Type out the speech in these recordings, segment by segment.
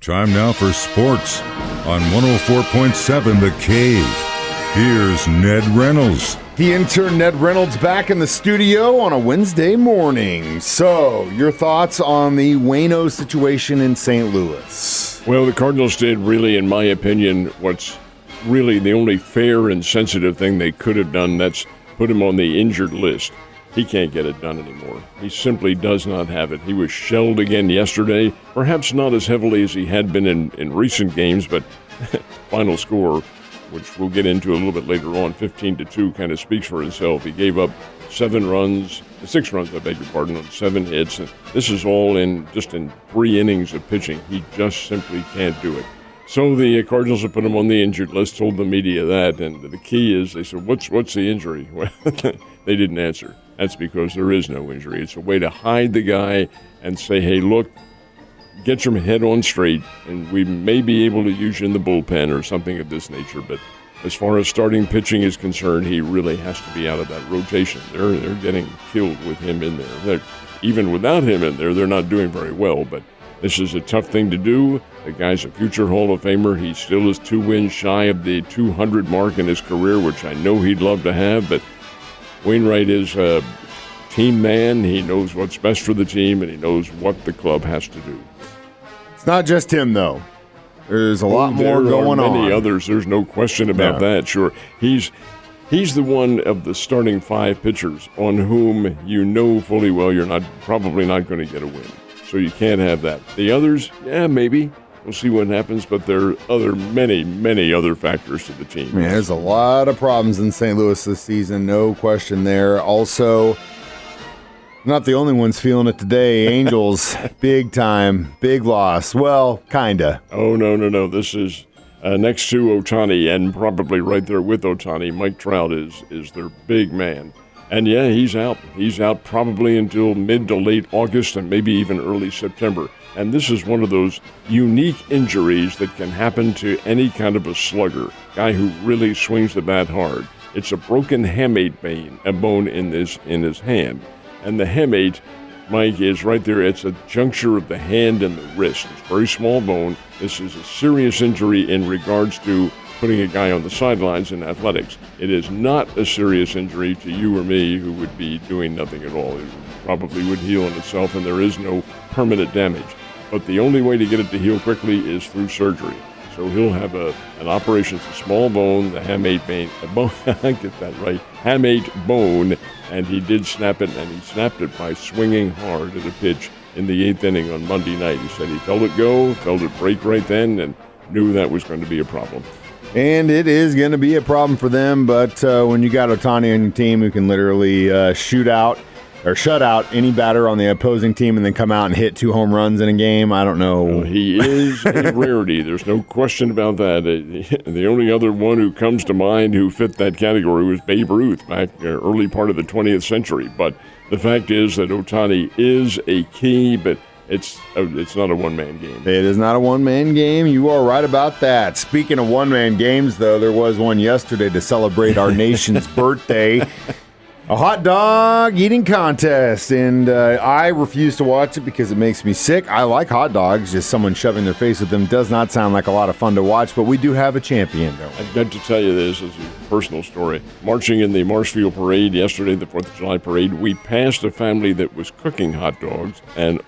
Time now for sports on 104.7 The Cave. Here's Ned Reynolds. The intern Ned Reynolds back in the studio on a Wednesday morning. So, your thoughts on the Waino situation in St. Louis? Well, the Cardinals did really, in my opinion, what's really the only fair and sensitive thing they could have done. That's put him on the injured list. He can't get it done anymore. He simply does not have it. He was shelled again yesterday, perhaps not as heavily as he had been in recent games, but final score, which we'll get into a little bit later on, 15-2, kind of speaks for itself. He gave up 6 runs, I beg your pardon, on 7 hits. And this is all in 3 innings of pitching. He just simply can't do it. So the Cardinals have put him on the injured list, told the media that, and the key is they said, what's the injury? Well, they didn't answer. That's because there is no injury. It's a way to hide the guy and say, hey, look, get your head on straight, and we may be able to use you in the bullpen or something of this nature. But as far as starting pitching is concerned, he really has to be out of that rotation. They're getting killed with him in there. Even without him in there, they're not doing very well. But this is a tough thing to do. The guy's a future Hall of Famer. He still is 2 wins shy of the 200 mark in his career, which I know he'd love to have. But Wainwright is a team man. He knows what's best for the team, and he knows what the club has to do. It's not just him, though. There's a lot more going on. Many others. There's no question about that. Sure, he's the one of the starting 5 pitchers on whom you know fully well you're probably not going to get a win. So you can't have that. The others, maybe. We'll see what happens, but there are many other factors to the team. Man, there's a lot of problems in St. Louis this season, no question there. Also, not the only ones feeling it today. Angels, big time, big loss. Well, kinda. Oh, no. This is next to Ohtani, and probably right there with Ohtani. Mike Trout is their big man. And he's out. He's out probably until mid to late August and maybe even early September. And this is one of those unique injuries that can happen to any kind of a slugger, guy who really swings the bat hard. It's a broken hamate bone in his hand. And the hamate, Mike, is right there. It's a juncture of the hand and the wrist. It's a very small bone. This is a serious injury in regards to putting a guy on the sidelines in athletics. It is not a serious injury to you or me who would be doing nothing at all. It probably would heal in itself, and there is no permanent damage. But the only way to get it to heal quickly is through surgery. So he'll have an operation. It's a small bone, the hamate bone. I get that right. Hamate bone, and he did snap it, and he snapped it by swinging hard at a pitch in the 8th inning on Monday night. He said he felt it go, felt it break right then, and knew that was going to be a problem. And it is going to be a problem for them, but when you got Ohtani on your team who can literally shut out any batter on the opposing team and then come out and hit 2 home runs in a game, I don't know. Well, he is a rarity. There's no question about that. The only other one who comes to mind who fit that category was Babe Ruth back early part of the 20th century. But the fact is that Ohtani is a key, but it's not a one-man game. It is not a one-man game. You are right about that. Speaking of one-man games, though, there was one yesterday to celebrate our nation's birthday. A hot dog eating contest, and I refuse to watch it because it makes me sick. I like hot dogs. Just someone shoving their face with them does not sound like a lot of fun to watch, but we do have a champion, though. I've got to tell you this as a personal story. Marching in the Marshfield Parade yesterday, the 4th of July parade, we passed a family that was cooking hot dogs, and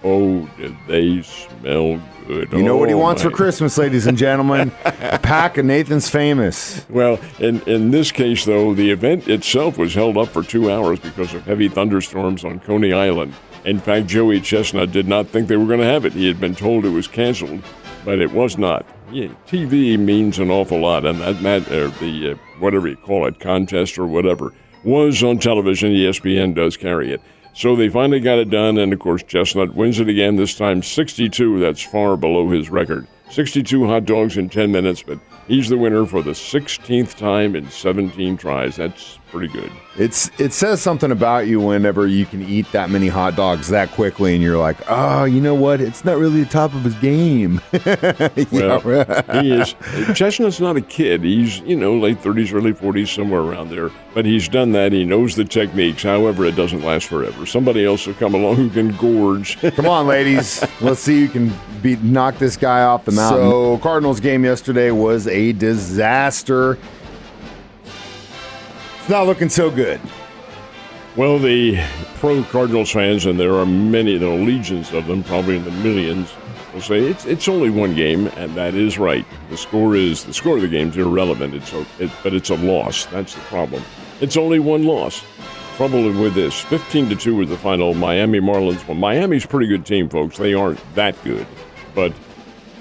did they smell good. You know what he wants for Christmas, ladies and gentlemen? A pack of Nathan's Famous. Well, in this case, though, the event itself was held up for 2 hours because of heavy thunderstorms on Coney Island. In fact, Joey Chestnut did not think they were going to have it. He had been told it was canceled, but it was not. Yeah, TV means an awful lot, and the whatever you call it, contest or whatever, was on television. ESPN does carry it. So they finally got it done, and of course Chestnut wins it again, this time 62. That's far below his record. 62 hot dogs in 10 minutes, but he's the winner for the 16th time in 17 tries. That's pretty good. It says something about you whenever you can eat that many hot dogs that quickly, and you're like, oh, you know what? It's not really the top of his game. Well, he is. Chestnut's not a kid. He's, late 30s, early 40s, somewhere around there. But he's done that. He knows the techniques. However, it doesn't last forever. Somebody else will come along who can gorge. Come on, ladies. Let's see who can knock this guy off the out. So Cardinals game yesterday was a disaster. It's not looking so good. Well, the pro Cardinals fans, and there are many, there are legions of them, probably in the millions, will say it's only one game, and that is right. The score of the game is irrelevant. But it's a loss. That's the problem. It's only one loss. Trouble with this: 15-2 was the final. Miami Marlins. Well, Miami's a pretty good team, folks. They aren't that good, but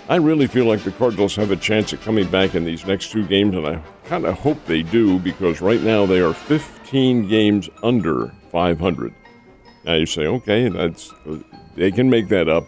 I really feel like the Cardinals have a chance of coming back in these next two games, and I kind of hope they do, because right now they are 15 games under 500. Now you say, okay, they can make that up.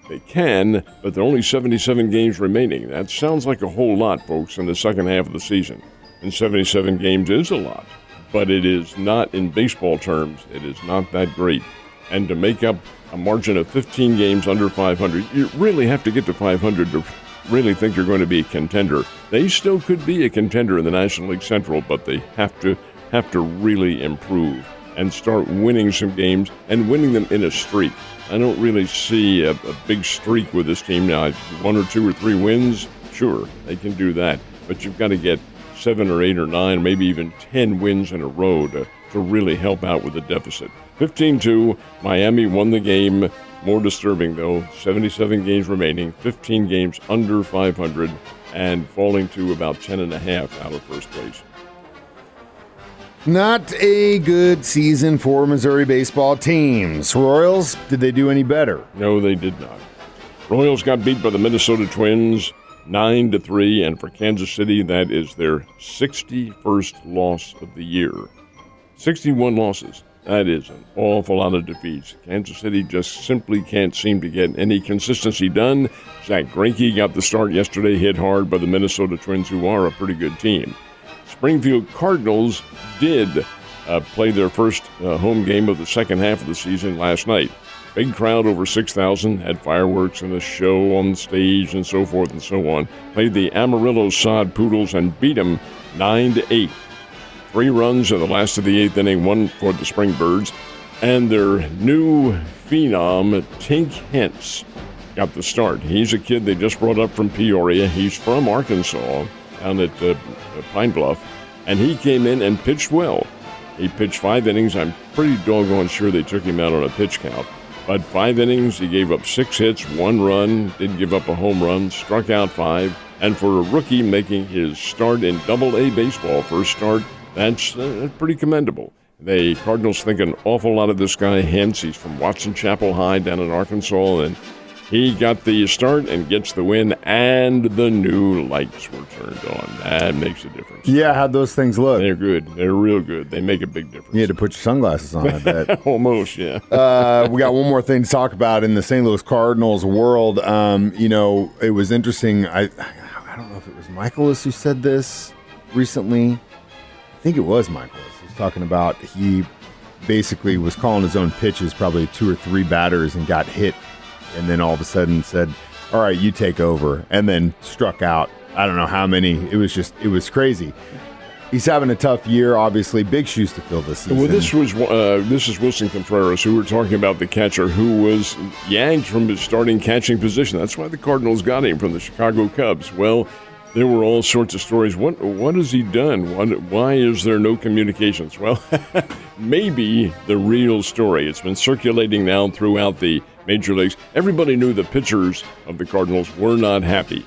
They can, but there are only 77 games remaining. That sounds like a whole lot, folks, in the second half of the season. And 77 games is a lot, but it is not, in baseball terms, it is not that great. And to make up a margin of 15 games under 500, you really have to get to 500 to really think you're going to be a contender. They still could be a contender in the National League Central, but they have to really improve and start winning some games and winning them in a streak. I don't really see a big streak with this team now. 1 or 2 or 3 wins, sure, they can do that. But you've got to get 7 or 8 or 9, maybe even 10 wins in a row to really help out with the deficit. 15-2, Miami won the game. More disturbing, though, 77 games remaining, 15 games under 500, and falling to about 10.5 out of first place. Not a good season for Missouri baseball teams. Royals, did they do any better? No, they did not. Royals got beat by the Minnesota Twins 9-3, and for Kansas City, that is their 61st loss of the year. 61 losses. That is an awful lot of defeats. Kansas City just simply can't seem to get any consistency done. Zach Greinke got the start yesterday, hit hard by the Minnesota Twins, who are a pretty good team. Springfield Cardinals did play their first home game of the second half of the season last night. Big crowd, over 6,000, had fireworks and a show on stage and so forth and so on. Played the Amarillo Sod Poodles and beat them 9-8. 3 runs in the last of the 8th inning, 1 for the Springbirds. And their new phenom, Tink Hence, got the start. He's a kid they just brought up from Peoria. He's from Arkansas, down at Pine Bluff. And he came in and pitched well. He pitched 5 innings. I'm pretty doggone sure they took him out on a pitch count. But 5 innings, he gave up 6 hits, 1 run, didn't give up a home run, struck out 5. And for a rookie making his start in Double-A baseball, first start, that's pretty commendable. The Cardinals think an awful lot of this guy, Hence. He's from Watson Chapel High down in Arkansas, and he got the start and gets the win, and the new lights were turned on. That makes a difference. Yeah, how'd those things look? They're good. They're real good. They make a big difference. You had to put your sunglasses on, I bet. Almost, yeah. We got one more thing to talk about in the St. Louis Cardinals world. It was interesting. I don't know if it was Michaelis who said this recently. I think it was Michaelis. He was talking about he basically was calling his own pitches, probably 2 or 3 batters, and got hit. And then all of a sudden said, all right, you take over, and then struck out. I don't know how many. It was crazy. He's having a tough year, obviously. Big shoes to fill this season. Well, this is Wilson Contreras, who we're talking about, the catcher who was yanked from his starting catching position. That's why the Cardinals got him from the Chicago Cubs. Well, there were all sorts of stories. What has he done? Why is there no communications? Well, maybe the real story. It's been circulating now throughout the major leagues. Everybody knew the pitchers of the Cardinals were not happy.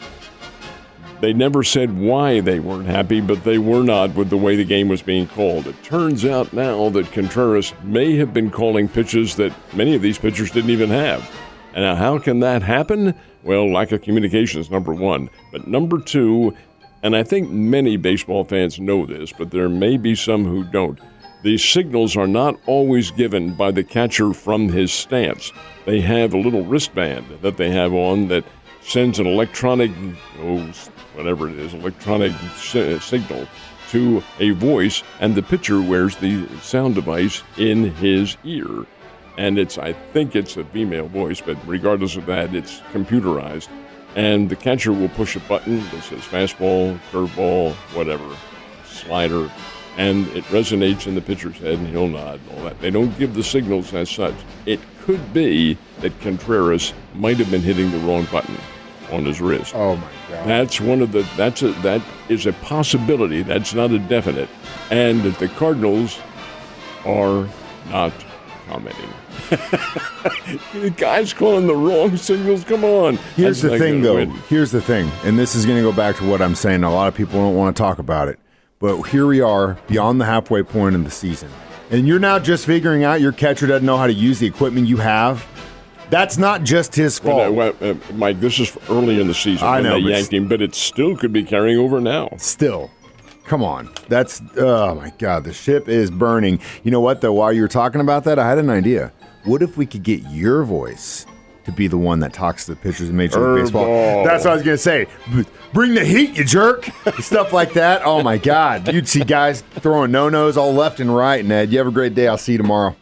They never said why they weren't happy, but they were not with the way the game was being called. It turns out now that Contreras may have been calling pitches that many of these pitchers didn't even have. And now how can that happen? Well, lack of communication is number 1. But number 2, and I think many baseball fans know this, but there may be some who don't, these signals are not always given by the catcher from his stance. They have a little wristband that they have on that sends an electronic, electronic signal to a voice, and the pitcher wears the sound device in his ear. And I think it's a female voice, but regardless of that, it's computerized. And the catcher will push a button that says fastball, curveball, whatever, slider, and it resonates in the pitcher's head, and he'll nod and all that. They don't give the signals as such. It could be that Contreras might have been hitting the wrong button. on his wrist. Oh my God. That is a possibility. That's not a definite. And that the Cardinals are not commenting. The guy's calling the wrong signals. Come on. Here's That's the not thing, gonna though. win. Here's the thing, and this is going to go back to what I'm saying. A lot of people don't want to talk about it, but here we are beyond the halfway point in the season, and you're now just figuring out your catcher doesn't know how to use the equipment you have. That's not just his fault. Mike, this is early in the season I when know, they but yanked him, but it still could be carrying over now. Still, come on. That's, oh my God, the ship is burning. You know what, though? While you were talking about that, I had an idea. What if we could get your voice to be the one that talks to the pitchers in Major League Baseball? Ball. That's what I was going to say. Bring the heat, you jerk. Stuff like that. Oh, my God. You'd see guys throwing no-nos all left and right, Ned. You have a great day. I'll see you tomorrow.